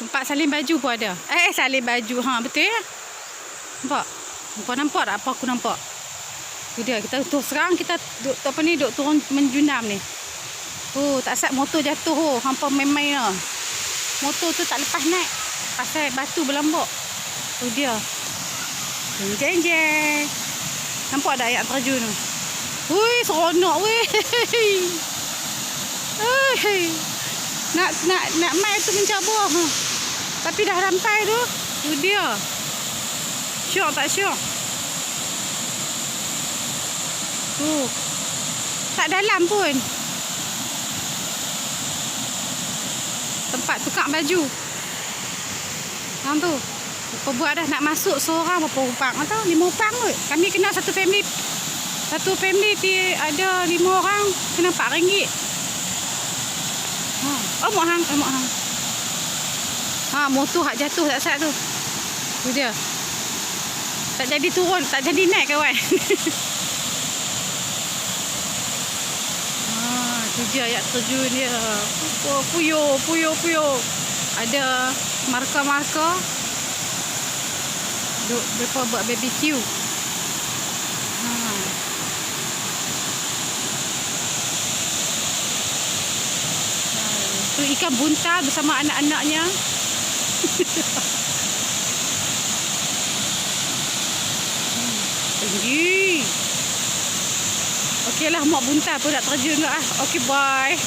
Tempat salin baju pun ada. Salin baju. Betul ya? Nampak? Kau nampak tak apa aku nampak? Tu dia. Kita sekarang kita duk turun menjunam ni. Tak sat motor jatuh. Hampa main-main lah. Motor tu tak lepas naik. Pasal batu berlambak. Tu dia. Jeng jeng. Nampak tak air terjun tu? Hui, seronok weh. Nak mai tu mencabar. Tapi dah sampai tu. Tu dia. Syok tak syok? Tu. Tak dalam pun. Tempat tukar baju. Hang tu. Apa buat dah nak masuk seorang berapa upang? Atau 5 upang kot. Kami kena satu family. Satu family ada 5 orang kena RM4. Mak hang. Motor hak jatuh tak sat tu. Tu dia. Tak jadi turun, tak jadi naik kawan. Tu dia air terjun dia. Puyuh. Ada marka-marka. Mereka buat BBQ. Tu ikan buntal bersama anak-anaknya. Tinggi. Okeylah, mak buntal pun nak terjun ke. Okey, bye.